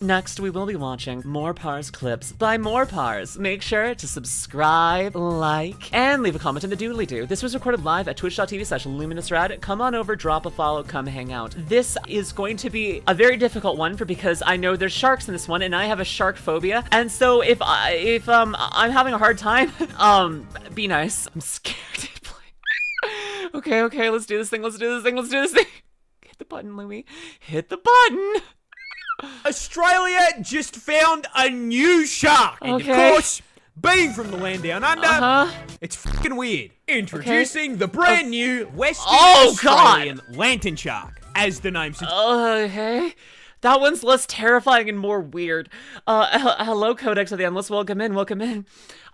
Next, we will be watching more Parz clips by more Parz. Make sure to subscribe, like, and leave a comment in the doodly-doo. This was recorded live at twitch.tv/LuminusRed. Come on over, drop a follow, come hang out. This is going to be a very difficult one because I know there's sharks in this one, and I have a shark phobia. And so if I'm having a hard time, be nice. I'm scared to play. Okay, let's do this thing. Hit the button, Louie. Hit the button. Australia just found a new shark. And of course, being from the land down under, it's fucking weird. Introducing the brand new Western Australian lantern shark, as the name suggests. Okay. That one's less terrifying and more weird. Hello, Codex of the Endless. Welcome in.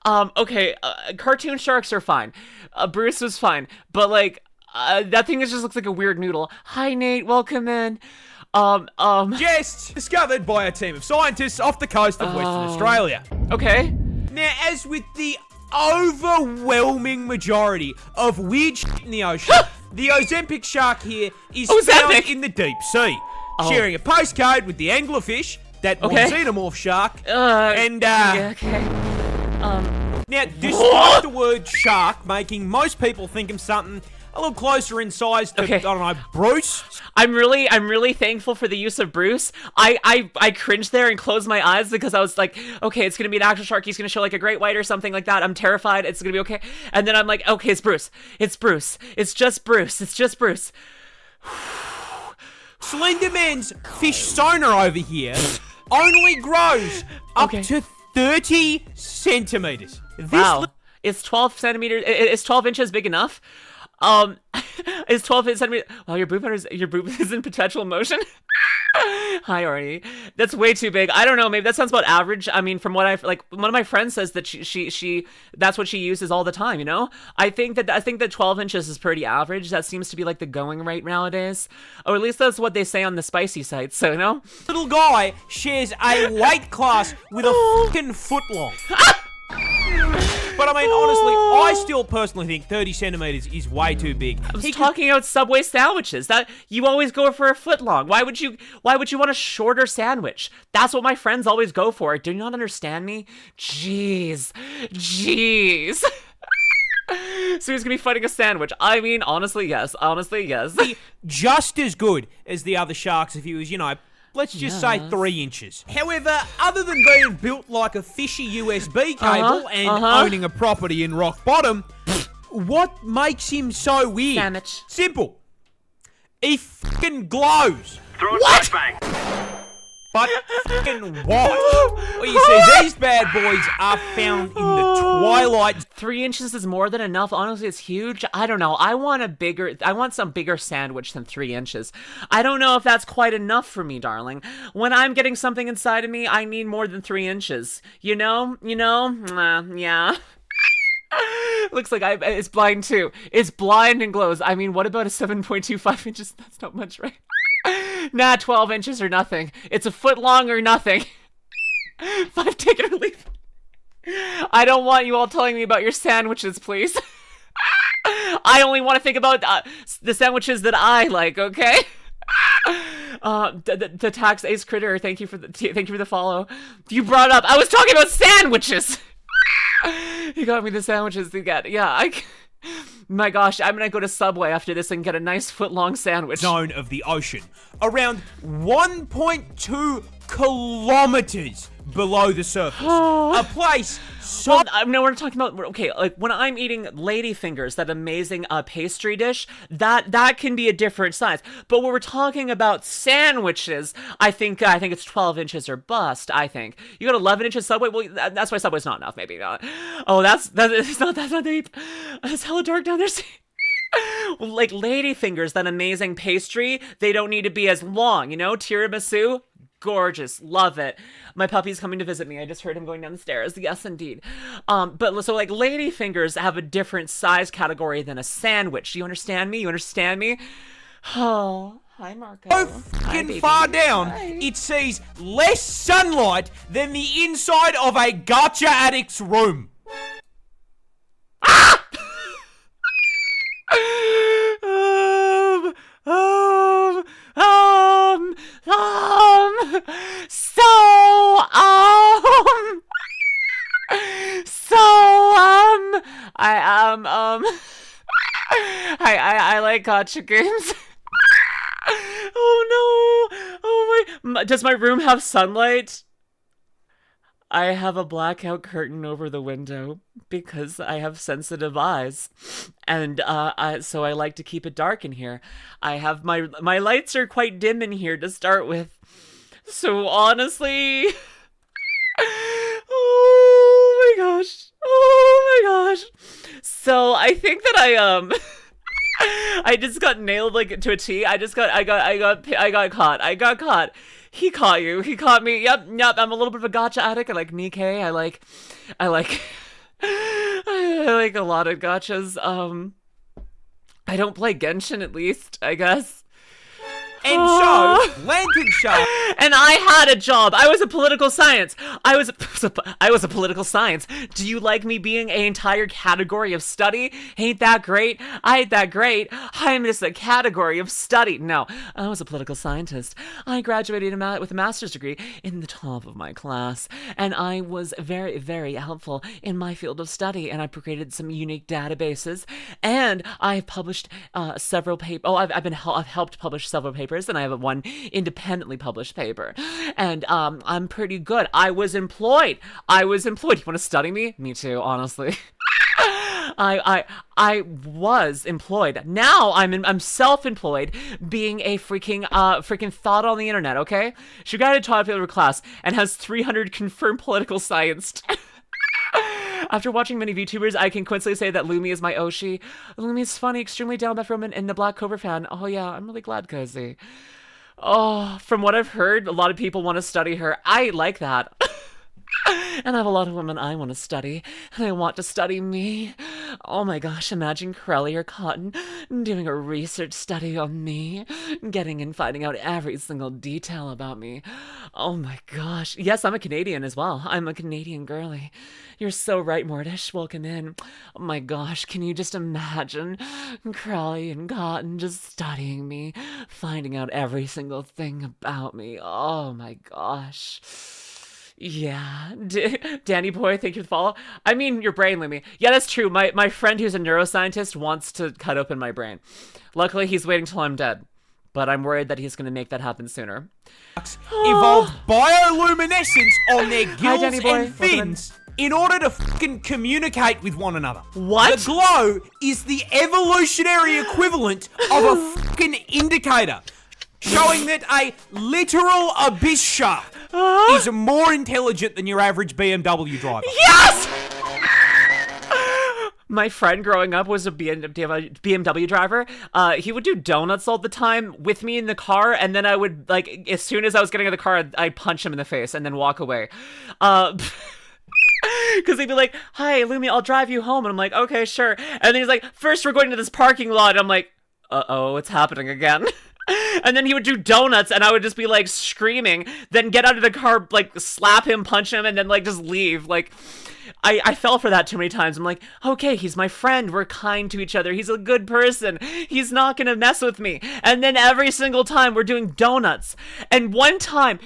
Okay, cartoon sharks are fine. Bruce was fine. But, like, that thing just looks like a weird noodle. Hi, Nate. Welcome in. Just discovered by a team of scientists off the coast of Western Australia. Okay. Now, as with the overwhelming majority of weird shit in the ocean, the Ozempic shark here is found in the deep sea, sharing a postcode with the anglerfish, that xenomorph shark, Now, despite the word shark making most people think of something a little closer in size to, I don't know, Bruce. I'm really thankful for the use of Bruce. I cringed there and closed my eyes because I was like, okay, it's gonna be an actual shark. He's gonna show like a great white or something like that. I'm terrified. It's gonna be okay. And then I'm like, okay, it's Bruce. It's just Bruce. Slenderman's fish sonar over here only grows up to 30 centimeters. Wow. Is 12 centimeters, is 12 inches big enough? Is 12 centimeters? Wow, your boob is in perpetual motion. Hi, Arnie. That's way too big. I don't know. Maybe that sounds about average. I mean, from what one of my friends says that she that's what she uses all the time. You know, I think that 12 inches is pretty average. That seems to be like the going rate nowadays, or at least that's what they say on the spicy sites. So you know, little guy shares a weight class with a fucking foot long. But I mean, honestly, I still personally think 30 centimeters is way too big. I was talking about Subway sandwiches. That you always go for a foot long. Why would you want a shorter sandwich? That's what my friends always go for. Do you not understand me? Jeez. So he's gonna be fighting a sandwich. I mean, honestly, yes. Just as good as the other sharks if he was, you know, let's just say 3 inches. However, other than being built like a fishy USB cable and owning a property in rock bottom, what makes him so weird? Sandwich. Simple. He fucking glows. What? But fucking what? Well, you see, these bad boys are found in the twilight. 3 inches is more than enough. Honestly, it's huge. I don't know. I want some bigger sandwich than 3 inches. I don't know if that's quite enough for me, darling. When I'm getting something inside of me, I need more than 3 inches. You know? Yeah. Looks like it's blind too. It's blind and glows. I mean, what about a 7.25 inches? That's not much, right? Nah, 12 inches or nothing. It's a foot long or nothing. 5, take it or leave. I don't want you all telling me about your sandwiches, please. I only want to think about the sandwiches that I like, okay? The tax ace critter, thank you for the follow. You brought up, I was talking about sandwiches. You got me the sandwiches to get. Yeah, my gosh, I'm gonna go to Subway after this and get a nice foot-long sandwich. Zone of the ocean, around 1.2 kilometers below the surface. A place so... No, we're talking about, okay, like, when I'm eating ladyfingers, that amazing pastry dish, that can be a different size. But when we're talking about sandwiches, I think it's 12 inches or bust, I think. You got 11 inches Subway? Well, that's why Subway's not enough, maybe. Oh, that's not deep. It's hella dark down there. Like, ladyfingers, that amazing pastry, they don't need to be as long, you know? Tiramisu, gorgeous, love it. My puppy's coming to visit me. I just heard him going down the stairs. Yes, indeed. But so like ladyfingers have a different size category than a sandwich. You understand me? Oh, hi, Marco. So fucking far down, it sees less sunlight than the inside of a gacha addict's room. Ah! So like gotcha games. Oh no! Oh my! Does my room have sunlight? I have a blackout curtain over the window because I have sensitive eyes, and so I like to keep it dark in here. I have my lights are quite dim in here to start with, so honestly, oh my gosh, oh my gosh. So I think that I just got nailed like to a T. I got caught. I got caught. He caught you. He caught me. Yep. I'm a little bit of a gotcha addict. I like NIKKE. I like I like a lot of gotchas. I don't play Genshin, at least, I guess. And so, Lantern Shark. And I had a job. I was a political science. I was a political science. Do you like me being an entire category of study? Ain't that great? I ain't that great. I'm just a category of study. No, I was a political scientist. I graduated with a master's degree in the top of my class, and I was very, very helpful in my field of study. And I created some unique databases, and I've published several papers. Oh, I've helped publish several papers. And I have one independently published paper, and I'm pretty good. I was employed. You want to study me? Me too, honestly. I was employed. Now I'm self-employed, being a freaking thought on the internet. Okay, she got a top paper class and has 300 confirmed political science. After watching many VTubers, I can quickly say that Lumi is my Oshi. Lumi is funny, extremely down-to-earth woman, and the Black Cobra fan. Oh yeah, I'm really glad, Cozy. Oh, from what I've heard, a lot of people want to study her. I like that. And I have a lot of women I want to study, and I want to study me. Oh my gosh, imagine Crowley or Cotton doing a research study on me, getting and finding out every single detail about me. Oh my gosh. Yes, I'm a Canadian as well. I'm a Canadian girly. You're so right, Mortish. Welcome in. Oh my gosh, can you just imagine Crowley and Cotton just studying me, finding out every single thing about me? Oh my gosh. Yeah, Danny boy, thank you for the follow. I mean, your brain, Lumi. Yeah, that's true. My friend who's a neuroscientist wants to cut open my brain. Luckily, he's waiting till I'm dead, but I'm worried that he's going to make that happen sooner. Evolved bioluminescence on their Hi, gills boy. and fins in order to fucking communicate with one another. What? The glow is the evolutionary equivalent of a fucking indicator, showing that a literal abyss shark is more intelligent than your average BMW driver. Yes! My friend growing up was a BMW driver. He would do donuts all the time with me in the car, and then I would, like, as soon as I was getting in the car, I'd punch him in the face and then walk away. Because he'd be like, hi, Lumi, I'll drive you home. And I'm like, okay, sure. And then he's like, first we're going to this parking lot. And I'm like, uh-oh, it's happening again. And then he would do donuts, and I would just be, like, screaming, then get out of the car, like, slap him, punch him, and then, like, just leave. Like, I fell for that too many times. I'm like, okay, he's my friend. We're kind to each other. He's a good person. He's not gonna mess with me. And then every single time we're doing donuts. And one time,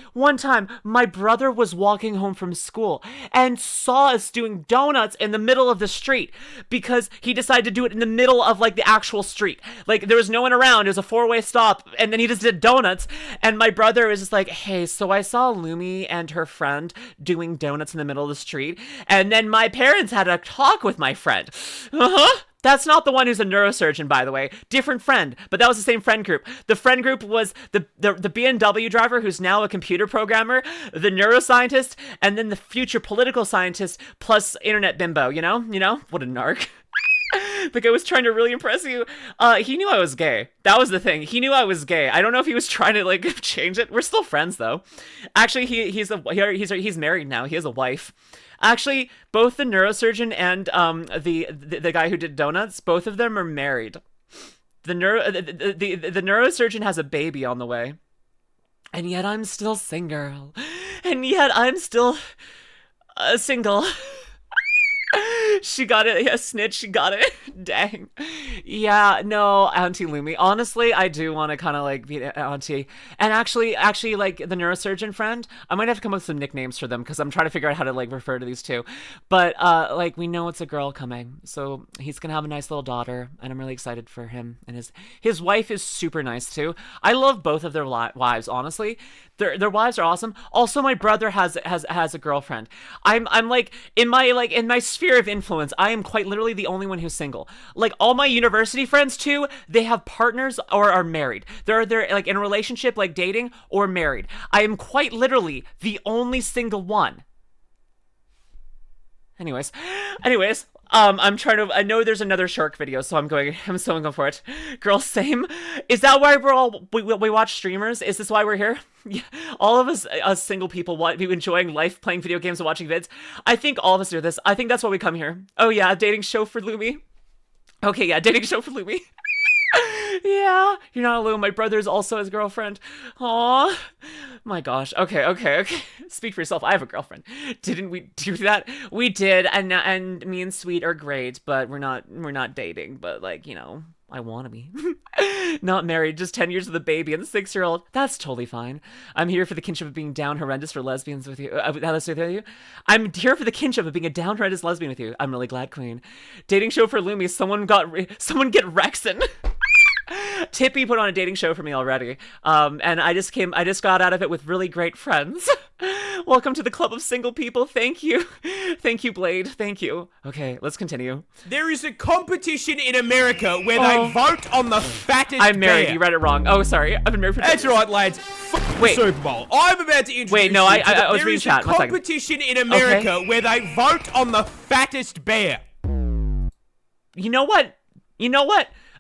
my brother was walking home from school and saw us doing donuts in the middle of the street because he decided to do it in the middle of, like, the actual street. Like, there was no one around. It was a four-way stop. And then he just did donuts. And my brother was just like, hey, so I saw Lumi and her friend doing donuts in the middle of the street. And then my parents had a talk with my friend. That's not the one who's a neurosurgeon, by the way. Different friend, but that was the same friend group. The friend group was the BMW driver, who's now a computer programmer, the neuroscientist, and then the future political scientist, plus internet bimbo, you know? What a narc. The guy was trying to really impress you. He knew I was gay. That was the thing. He knew I was gay. I don't know if he was trying to, like, change it. We're still friends, though. Actually, he's married now. He has a wife. Actually, both the neurosurgeon and the guy who did donuts, both of them are married. The neurosurgeon has a baby on the way. And yet I'm still single. And yet I'm still single. She got it. Yeah, snitch. She got it. Dang. Yeah, no, Auntie Lumi. Honestly, I do want to kind of like be Auntie. And actually, like the neurosurgeon friend, I might have to come up with some nicknames for them because I'm trying to figure out how to like refer to these two. But like we know it's a girl coming, so he's gonna have a nice little daughter, and I'm really excited for him. And his wife is super nice too. I love both of their wives. Honestly, their wives are awesome. Also, my brother has a girlfriend. I'm like in my sphere of influence, I am quite literally the only one who's single. Like all my university friends too, they have partners or are married. They're like in a relationship, like dating or married. I am quite literally the only single one. Anyways, I'm trying to. I know there's another shark video, so I'm still going for it. Girl, same. Is that why we watch streamers? Is this why we're here? Yeah, all of us single people be enjoying life, playing video games and watching vids. I think all of us do this. I think that's why we come here. Oh yeah, dating show for Lumi. Okay, yeah, dating show for Lumi. Yeah, you're not alone. My brother's also his girlfriend. Aw, my gosh. Okay. Speak for yourself. I have a girlfriend. Didn't we do that? We did, and me and Sweet are great, but we're not dating. But like, you know, I want to be. Not married, just 10 years with a baby and a 6-year-old. That's totally fine. I'm here for the kinship of being down horrendous for lesbians with you. I'm here for the kinship of being a down horrendous lesbian with you. I'm really glad, Queen. Dating show for Lumi. Someone get Rexon. Tippy put on a dating show for me already, and I just got out of it with really great friends. Welcome to the club of single people. Thank you, Blade. Thank you. Okay, let's continue. There is a competition in America where they vote on the fattest I'm married. bear. You read it wrong. Oh, sorry. I've been married for. That's right, lads. Wait. The Super Bowl. I'm about to introduce. Wait, no, I was reading chat. There is a competition in America where they vote on the fattest bear. You know what?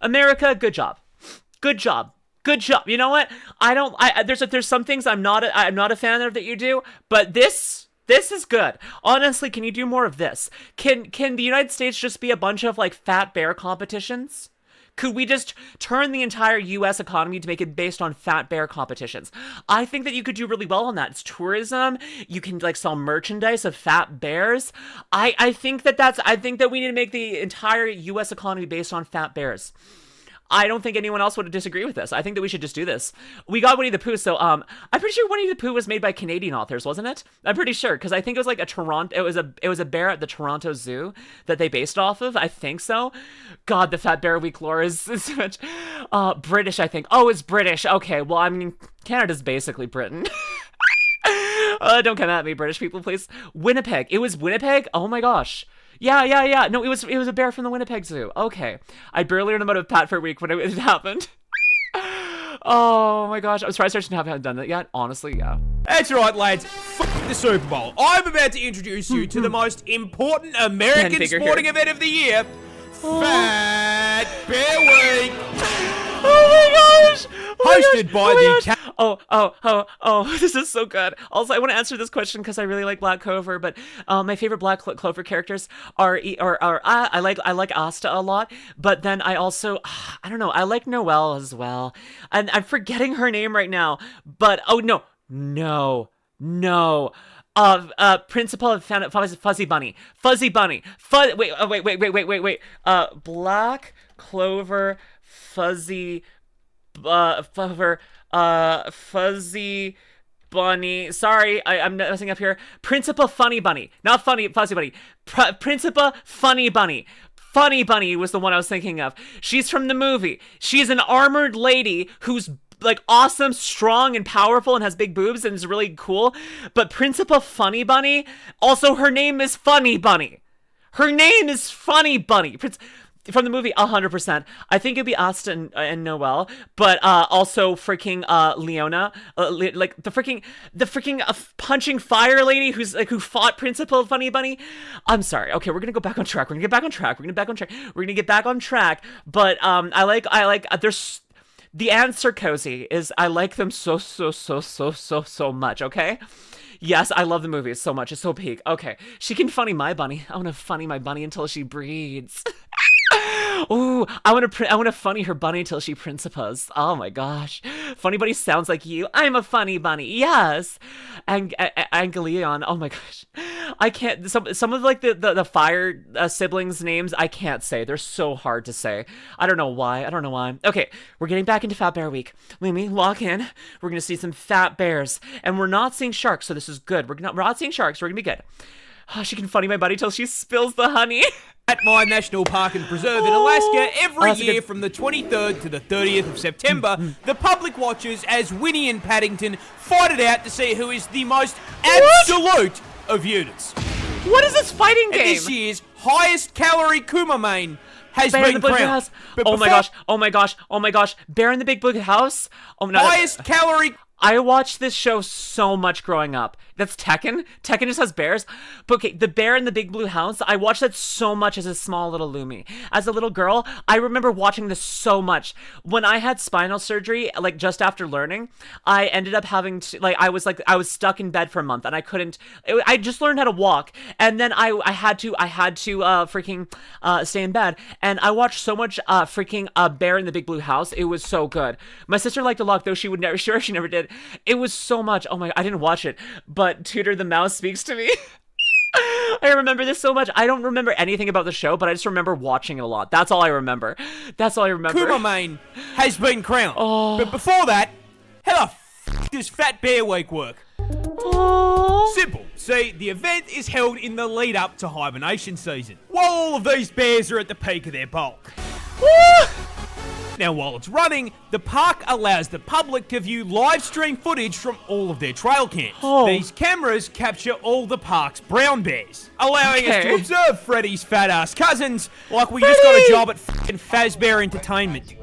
America, good job. You know what? There's some things I'm not a fan of that you do, but this is good. Honestly, can you do more of this? Can the United States just be a bunch of like fat bear competitions? Could we just turn the entire US economy to make it based on fat bear competitions? I think that you could do really well on that. It's tourism. You can like sell merchandise of fat bears. I think that we need to make the entire US economy based on fat bears. I don't think anyone else would disagree with this. I think that we should just do this. We got Winnie the Pooh, so I'm pretty sure Winnie the Pooh was made by Canadian authors, wasn't it? I'm pretty sure because I think it was like it was a bear at the Toronto Zoo that they based off of. I think so. God, the Fat Bear Week lore is so much British. I think. Oh, it's British. Okay, well, I mean, Canada's basically Britain. Don't come at me, British people, please. Winnipeg. It was Winnipeg. Oh my gosh. Yeah. No, it was a bear from the Winnipeg Zoo. Okay. I barely learned about a Pat for a week when it happened. Oh my gosh. I'm surprised I haven't done that yet. Honestly, yeah. That's right, lads. The Super Bowl. I'm about to introduce you to the most important American sporting event of the year. Fat Bear Week. Oh my gosh. Hosted by the... Oh, this is so good. Also, I want to answer this question because I really like Black Clover, but my favorite Black Clover characters are I like Asta a lot, but then I also, I don't know, I like Noelle as well. And I'm forgetting her name right now, but no. Principal of Fuzzy Bunny. Wait. Black Clover, Fuzzy Bunny. Sorry, I'm messing up here. Principal Funny Bunny. Not Funny Fuzzy Bunny. Principal Funny Bunny. Funny Bunny was the one I was thinking of. She's from the movie. She's an armored lady who's like awesome, strong, and powerful and has big boobs and is really cool. But Principal Funny Bunny, also her name is Funny Bunny. Her name is Funny Bunny. From the movie, 100%. I think it'd be Asta and Noelle, but also freaking Leona, like the freaking punching fire lady who fought Principal Funny Bunny. I'm sorry. Okay, we're gonna go back on track. We're gonna get back on track. But I like. There's the answer, Cozy, is I like them so much. Okay. Yes, I love the movie so much. It's so peak. Okay, she can funny my bunny. I want to funny my bunny until she breeds. Ooh, I want to funny her bunny till she principals. Oh my gosh, Funny Bunny sounds like you. I'm a funny bunny. Yes, and Leon. Oh my gosh, I can't. Some of like the fire siblings' names I can't say. They're so hard to say. I don't know why. Okay, we're getting back into Fat Bear Week. Lumi, lock in. We're gonna see some fat bears, and we're not seeing sharks, so this is good. We're not seeing sharks. We're gonna be good. Oh, she can funny my buddy till she spills the honey. At my National Park and Preserve in Alaska, every year from the 23rd to the 30th of September, the public watches as Winnie and Paddington fight it out to see who is the most absolute of units. What is this fighting game? And this year's highest calorie Kumamane has Bear in been the Big Blue crowned. House. Oh my gosh. Bear in the Big Blue House. Oh my god. Highest calorie. I watched this show so much growing up. That's Tekken. Tekken just has bears. But okay, the Bear in the Big Blue House, I watched that so much as a small little Lumi. As a little girl, I remember watching this so much. When I had spinal surgery, like just after learning, I ended up having to, I was stuck in bed for a month and I couldn't, I just learned how to walk. And then I had to freaking stay in bed. And I watched so much freaking Bear in the Big Blue House. It was so good. My sister liked to walk, though she never did. It was so much. Oh my, I didn't watch it, but Tutor the Mouse speaks to me. I remember this so much. I don't remember anything about the show, but I just remember watching it a lot. That's all I remember. Kumamane has been crowned. Oh. But before that, how the f does Fat Bear Week work? Oh. Simple. See, the event is held in the lead up to hibernation season, while all of these bears are at the peak of their bulk. Now, while it's running, the park allows the public to view live stream footage from all of their trail cams. Oh. These cameras capture all the park's brown bears, allowing us to observe Freddy's fat-ass cousins like we just got a job at f***ing Fazbear Entertainment.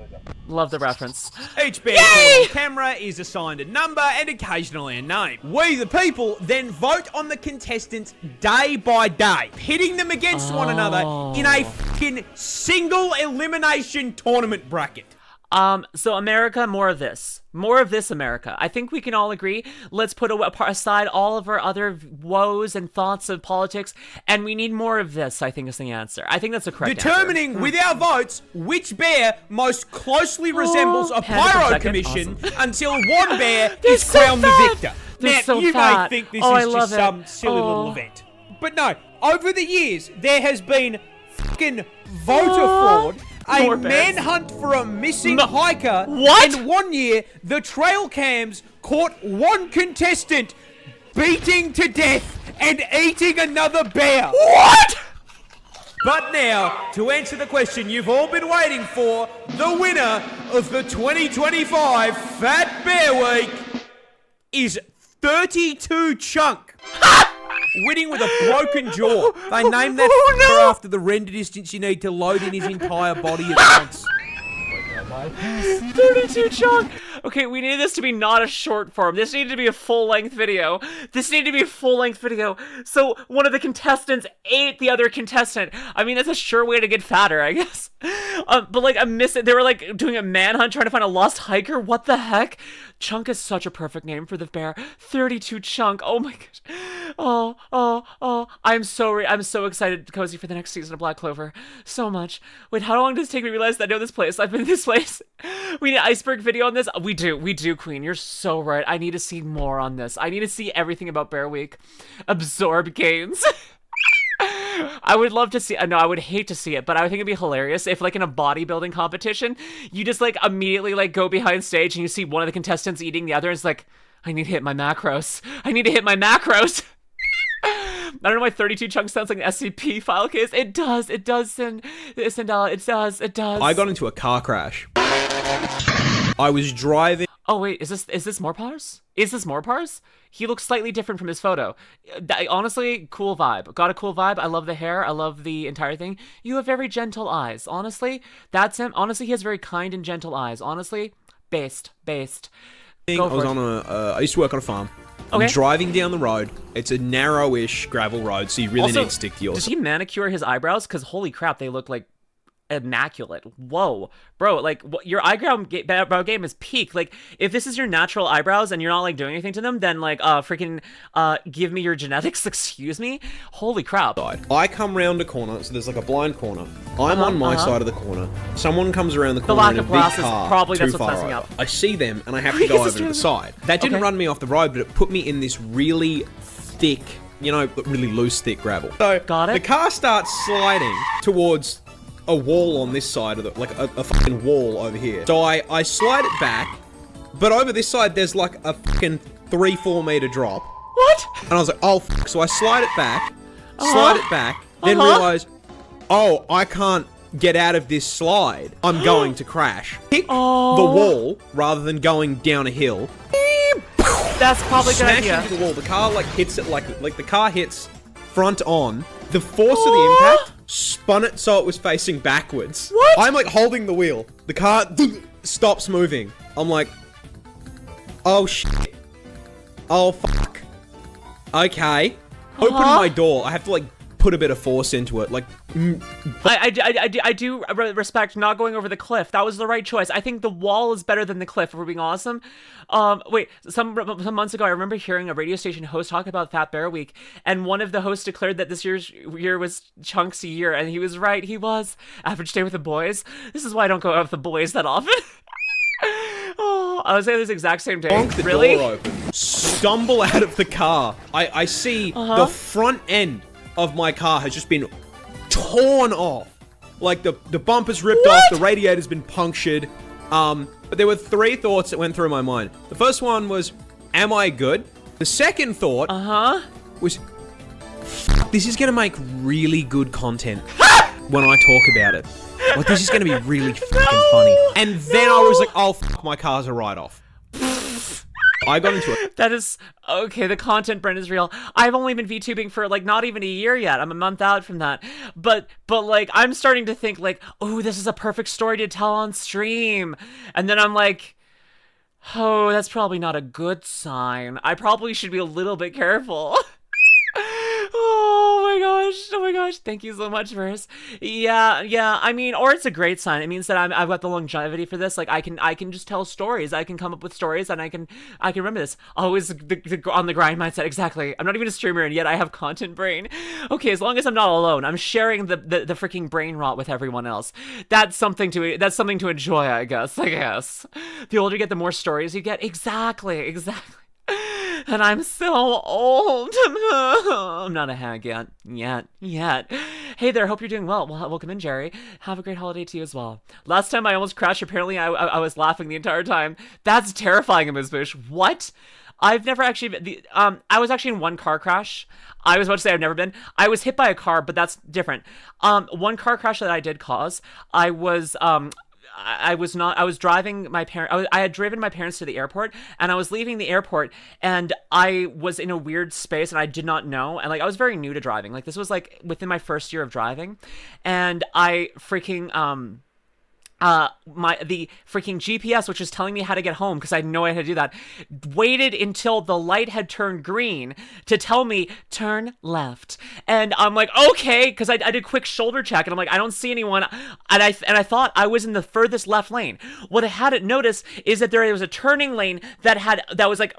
Love the reference. Each bear caught on camera is assigned a number and occasionally a name. We, the people, then vote on the contestants day by day, pitting them against one another in a f***ing single elimination tournament bracket. So America, more of this. More of this, America. I think we can all agree. Let's put aside all of our other woes and thoughts of politics, and we need more of this, I think is the answer. I think that's the correct Determining answer. with our votes which bear most closely resembles a pyro commission until one bear is crowned the victor. Now, you may think this is just some silly little event. But no, over the years, there has been fucking voter fraud, a manhunt for a missing hiker, and one year, the trail cams caught one contestant beating to death and eating another bear. What? But now, to answer the question you've all been waiting for, the winner of the 2025 Fat Bear Week is 32 Chunk. Winning with a broken jaw. They named that after the render distance you need to load in his entire body at once. 32 Chunk. Okay, we need this to be not a short form. This needed to be a full-length video. So one of the contestants ate the other contestant. I mean, that's a sure way to get fatter, I guess. But like, they were like doing a manhunt trying to find a lost hiker. What the heck? Chunk is such a perfect name for the bear. 32 Chunk. Oh my gosh. Oh. I'm so excited, Cozy, for the next season of Black Clover. So much. Wait, how long does it take me to realize that I know this place? I've been in this place. We need an iceberg video on this. We do, Queen. You're so right. I need to see more on this. I need to see everything about Bear Week. Absorb gains. I would love to see, no, I would hate to see it, but I would think it'd be hilarious if, like, in a bodybuilding competition, you just, like, immediately, like, go behind stage and you see one of the contestants eating the other, and it's like, I need to hit my macros. I don't know why 32 Chunks sounds like an SCP file case. It does, Sindala, it does. I got into a car crash. I was driving. Oh wait, is this more Parz? He looks slightly different from his photo. Honestly, cool vibe. Got a cool vibe. I love the hair. I love the entire thing. You have very gentle eyes. Honestly, that's him. Honestly, he has very kind and gentle eyes. Honestly, based. I used to work on a farm. Okay. I'm driving down the road. It's a narrowish gravel road, so you really need to stick to yours. Does he manicure his eyebrows? Because holy crap, they look like immaculate. Whoa, bro, like your eyebrow game is peak. Like, if this is your natural eyebrows and you're not like doing anything to them, then like freaking give me your genetics. Excuse me. Holy crap. I come round a corner, so there's like a blind corner. I'm on my side of the corner. Someone comes around the corner in a big car, probably too that's what's messing far up. I see them and I have to go over to the side. That didn't run me off the road, but it put me in this really thick you know, really loose, thick gravel. So Got it. the car starts sliding towards a wall on this side of the, like a fucking wall over here. So I slide it back, but over this side there's like a fucking 3-4 meter drop. What? And I was like, oh fuck. So I slide it back, then realize, oh, I can't get out of this slide. I'm going to crash. Hit the wall rather than going down a hill. That's probably a good Smash idea. into the wall. The car like hits it like the car hits front on. The force of the impact spun it so it was facing backwards. What? I'm like holding the wheel. The car stops moving. I'm like, oh shit. Oh fuck. Okay. Open my door. I have to like put a bit of force into it. Like, I do respect not going over the cliff. That was the right choice. I think the wall is better than the cliff, if we're being awesome. Wait, some months ago, I remember hearing a radio station host talk about Fat Bear Week, and one of the hosts declared that this year was Chunk's year, and he was right. He was. Average day with the boys. This is why I don't go out with the boys that often. Oh, I was saying this exact same day. bonk the Really? door open. Stumble out of the car. I see the front end of my car has just been torn off. Like the bumper's ripped off, the radiator's been punctured. But there were 3 thoughts that went through my mind. The first one was, am I good? The second thought was, fuck, this is gonna make really good content when I talk about it. Like, this is gonna be really fucking funny. And then I was like, oh fuck, my car's a write-off. I got into it. That is okay. The content burn is real. I've only been VTubing for like not even a year yet. I'm a month out from that. But like I'm starting to think like, oh, this is a perfect story to tell on stream. And then I'm like, oh, that's probably not a good sign. I probably should be a little bit careful. Oh my gosh, thank you so much, Verse. Yeah, I mean, or it's a great sign. It means that I've got the longevity for this. Like, I can just tell stories. I can come up with stories, and I can remember this. Always the on the grind mindset, exactly. I'm not even a streamer, and yet I have content brain. Okay, as long as I'm not alone, I'm sharing the freaking brain rot with everyone else. That's something to enjoy, I guess. The older you get, the more stories you get. Exactly. And I'm so old. I'm not a hag yet. Hey there, hope you're doing well. Welcome in, Jerry. Have a great holiday to you as well. Last time I almost crashed. Apparently, I was laughing the entire time. That's terrifying, Amizbush. What? I've never actually I was actually in one car crash. I was about to say I've never been. I was hit by a car, but that's different. One car crash that I did cause, I was driving my parents. I had driven my parents to the airport, and I was leaving the airport, and I was in a weird space, and I did not know. And like, I was very new to driving. Like, this was like within my first year of driving, and I freaking the freaking GPS, which was telling me how to get home because I had no idea how to do that, waited until the light had turned green to tell me turn left. And I'm like, okay, because I did quick shoulder check, and I'm like, I don't see anyone, and I thought I was in the furthest left lane. What I hadn't noticed is that there was a turning lane that was like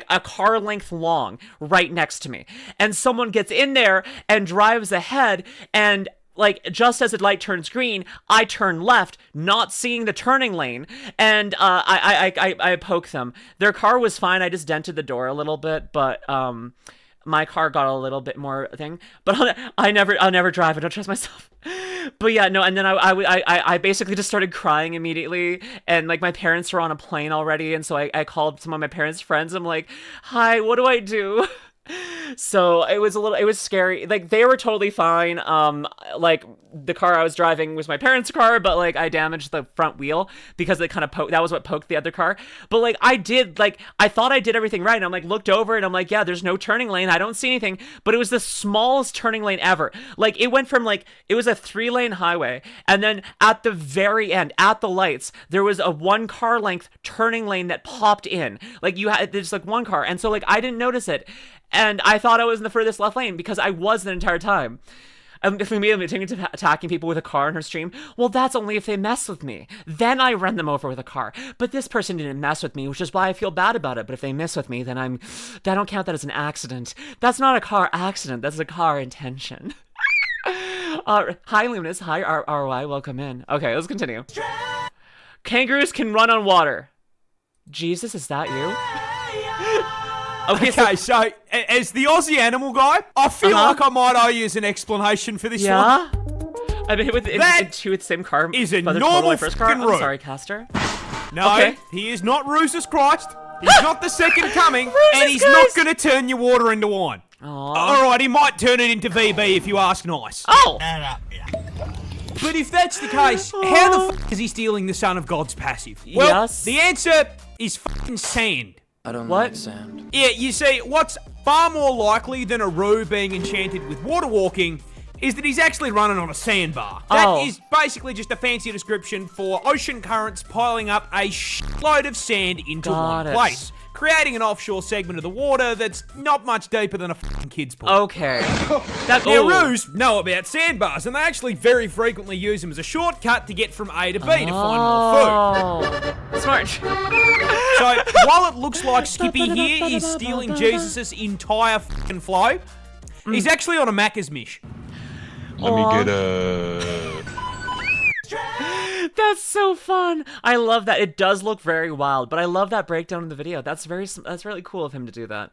a car length long right next to me, and someone gets in there and drives ahead, and like, just as the light turns green, I turn left, not seeing the turning lane, and I poke them. Their car was fine. I just dented the door a little bit, but my car got a little bit more thing. But I'll never drive. I don't trust myself. But yeah, no. And then I basically just started crying immediately, and like my parents were on a plane already, and so I called some of my parents' friends. I'm like, hi, what do I do? So it was scary. Like, they were totally fine. Like, the car I was driving was my parents' car, but like I damaged the front wheel because it kind of that was what poked the other car. But like I thought I did everything right. And I'm like, looked over and I'm like, yeah, there's no turning lane. I don't see anything. But it was the smallest turning lane ever. Like, it went from like, it was a 3-lane highway, and then at the very end, at the lights, there was a 1 car length turning lane that popped in. Like, there's like 1 car. And so like I didn't notice it. And I thought I was in the furthest left lane because I was the entire time. If we made them attacking people with a car in her stream, well, that's only if they mess with me. Then I run them over with a car. But this person didn't mess with me, which is why I feel bad about it. But if they mess with me, then I don't count that as an accident. That's not a car accident. That's a car intention. Hi, Luminous. Hi, RY. Welcome in. Okay, let's continue. Kangaroos can run on water. Jesus, is that you? Okay, so as the Aussie animal guy, I feel like I might owe you an explanation for this one. Yeah? I've been hit with That two with the same car. is a by the normal total first car. fucking I'm road. sorry, Caster. No, Okay. he is not Roosus Christ. He's not the second coming, and he's Christ. not going to turn your water into wine. Aw. Alright, he might turn it into VB if you ask nice. Oh! But if that's the case, how the fuck is he stealing the Son of God's passive? Well, Yes. the answer is fucking sand. I don't What? like sand. Yeah, you see, what's far more likely than a Roo being enchanted with water walking is that he's actually running on a sandbar. That is basically just a fancy description for ocean currents piling up a shitload of sand into Got one it. place, creating an offshore segment of the water that's not much deeper than a fucking kid's pool. Okay. That Now, ooh. Roos know about sandbars, and they actually very frequently use them as a shortcut to get from A to B to find more food. Oh. Smart. So, while it looks like Skippy here is stealing Jesus' entire fucking flow, he's actually on a Macca's mish. Let me get a... That's so fun. I love that. It does look very wild, but I love that breakdown in the video. That's really cool of him to do that.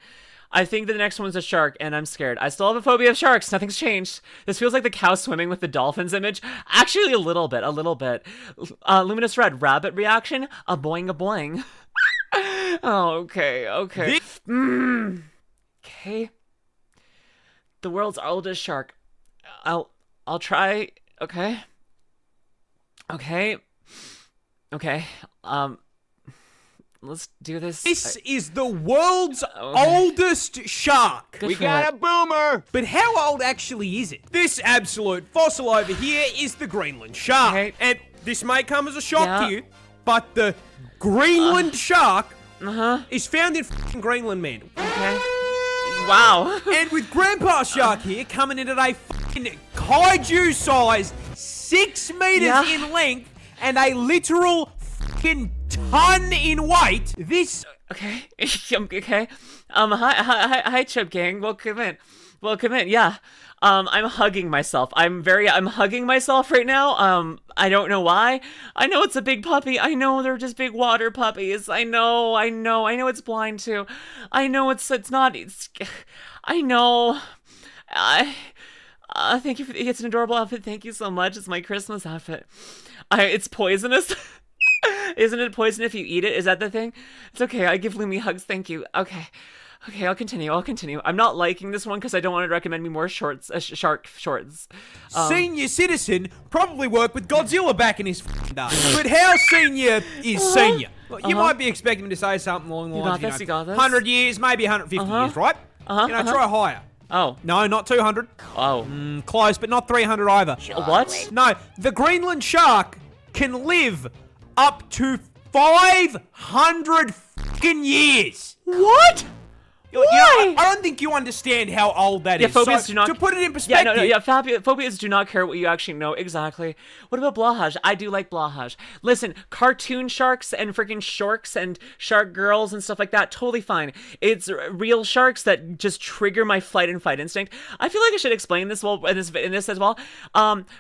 I think the next one's a shark, and I'm scared. I still have a phobia of sharks. Nothing's changed. This feels like the cow swimming with the dolphins image. Actually, a little bit. LuminusRed, rabbit reaction, a boing a boing. Oh, okay. Okay. The world's oldest shark. I'll try. Okay. Let's do this. This is the world's oldest shark. We got a boomer. But how old actually is it? This absolute fossil over here is the Greenland shark. Okay. And this may come as a shock Yeah. to you, but the Greenland shark is found in fucking Greenland, man. Okay. Wow. And with Grandpa Shark here coming in at a fucking kaiju size 6 meters Yeah. in length and a literal fucking ton in weight, this... Okay. Okay. Hi, Chip Gang. Welcome in. Yeah. I'm hugging myself. I'm hugging myself right now. I don't know why. I know it's a big puppy. I know they're just big water puppies. I know it's blind too. I know it's not, I know. Thank you it's an adorable outfit. Thank you so much. It's my Christmas outfit. It's poisonous. Isn't it poison if you eat it? Is that the thing? It's okay. I give Lumi hugs. Thank you. Okay, I'll continue. I'm not liking this one because I don't want to recommend me more shorts, shark shorts. Senior citizen probably worked with Godzilla back in his fucking day. But how senior is senior? Well, you might be expecting me to say something along the lines of, you got this. 100 years, maybe 150 years, right? Try higher. Oh. No, not 200. Oh. Close, but not 300 either. What? No, the Greenland shark can live up to 500 fucking years. What? You know, I don't think you understand how old that is. Phobias So, do not. to put it in perspective. Phobias do not care what you actually know exactly. What about blahaj? I do like blahaj. Listen, cartoon sharks and freaking shorks and shark girls and stuff like that, totally fine. It's real sharks that just trigger my flight and fight instinct. I feel like I should explain this in this as well.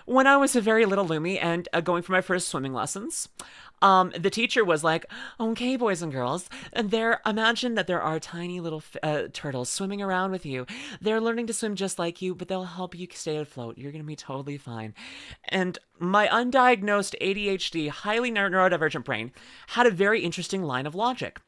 When I was a very little Lumi and going for my first swimming lessons. The teacher was like, okay, boys and girls, imagine that there are tiny little turtles swimming around with you. They're learning to swim just like you, but they'll help you stay afloat. You're going to be totally fine. And my undiagnosed ADHD, highly neurodivergent brain had a very interesting line of logic.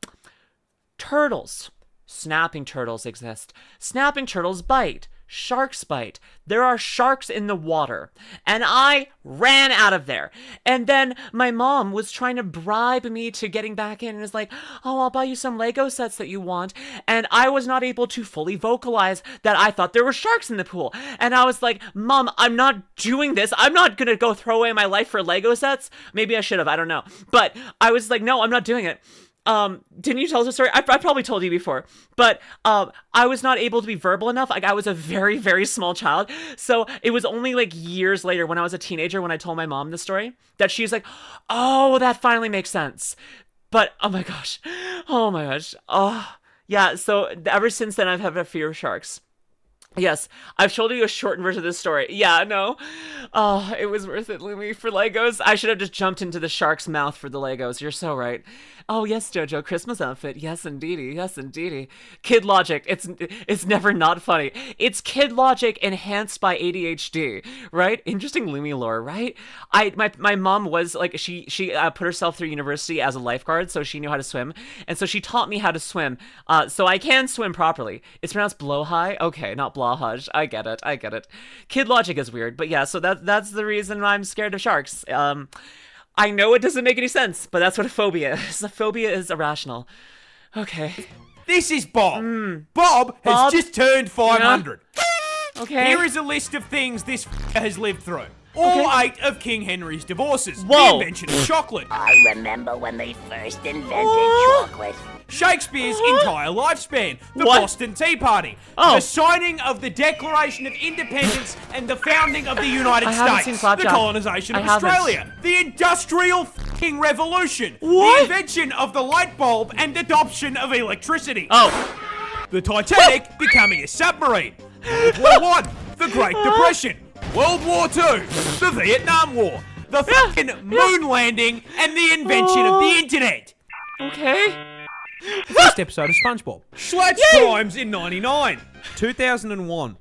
Turtles. Snapping turtles exist. Snapping turtles bite. Sharks bite. There are sharks in the water. And I ran out of there. And then my mom was trying to bribe me to getting back in and was like, oh, I'll buy you some Lego sets that you want. And I was not able to fully vocalize that I thought there were sharks in the pool. And I was like, Mom, I'm not doing this. I'm not going to go throw away my life for Lego sets. Maybe I should have. I don't know. But I was like, no, I'm not doing it. Didn't you tell us a story? I probably told you before, but, I was not able to be verbal enough. Like, I was a very, very small child. So it was only like years later when I was a teenager, when I told my mom the story, that she's like, oh, that finally makes sense. But, oh my gosh. Oh, yeah. So ever since then, I've had a fear of sharks. Yes, I've told you a shortened version of this story. Yeah, no. Oh, it was worth it, Lumi, for Legos. I should have just jumped into the shark's mouth for the Legos. You're so right. Oh, yes, Jojo, Christmas outfit. Yes, indeedy. Yes, indeedy. Kid logic. It's never not funny. It's kid logic enhanced by ADHD, right? Interesting Lumi lore, right? My mom was like she put herself through university as a lifeguard, so she knew how to swim, and so she taught me how to swim. So I can swim properly. It's pronounced blowhigh. Okay, not blowhudge. I get it. Kid logic is weird, but yeah. So that's the reason I'm scared of sharks. I know it doesn't make any sense, but that's what a phobia is. A phobia is irrational. Okay. This is Bob. Bob has just turned 500. Okay. Here is a list of things this has lived through. All 8 of King Henry's divorces. Whoa. The invention of chocolate. I remember when they first invented chocolate. Shakespeare's entire lifespan. The What? Boston Tea Party. Oh. The signing of the Declaration of Independence and the founding of the United I haven't States. seen The Flapjack. colonization of I haven't. Australia. The Industrial f***ing Revolution. What? The invention of the light bulb and adoption of electricity. Oh. The Titanic becoming a submarine. World War I. The Great Depression. World War II. The Vietnam War. The fucking moon landing and the invention of the internet. Okay. First episode of SpongeBob. Schlatt's Crimes in 99. 2001.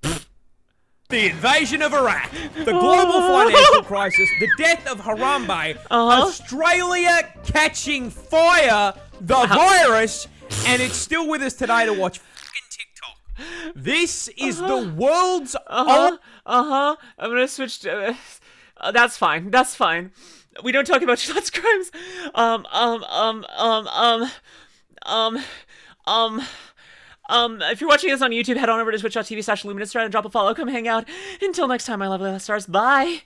The invasion of Iraq. The global financial crisis. The death of Harambe. Australia catching fire. The virus. And it's still with us today to watch fucking TikTok. This is the world's... I'm gonna switch to... that's fine. We don't talk about Schlatt's crimes. If you're watching this on YouTube, head on over to twitch.tv/LuminusRed and drop a follow. Come hang out. Until next time, my lovely stars. Bye.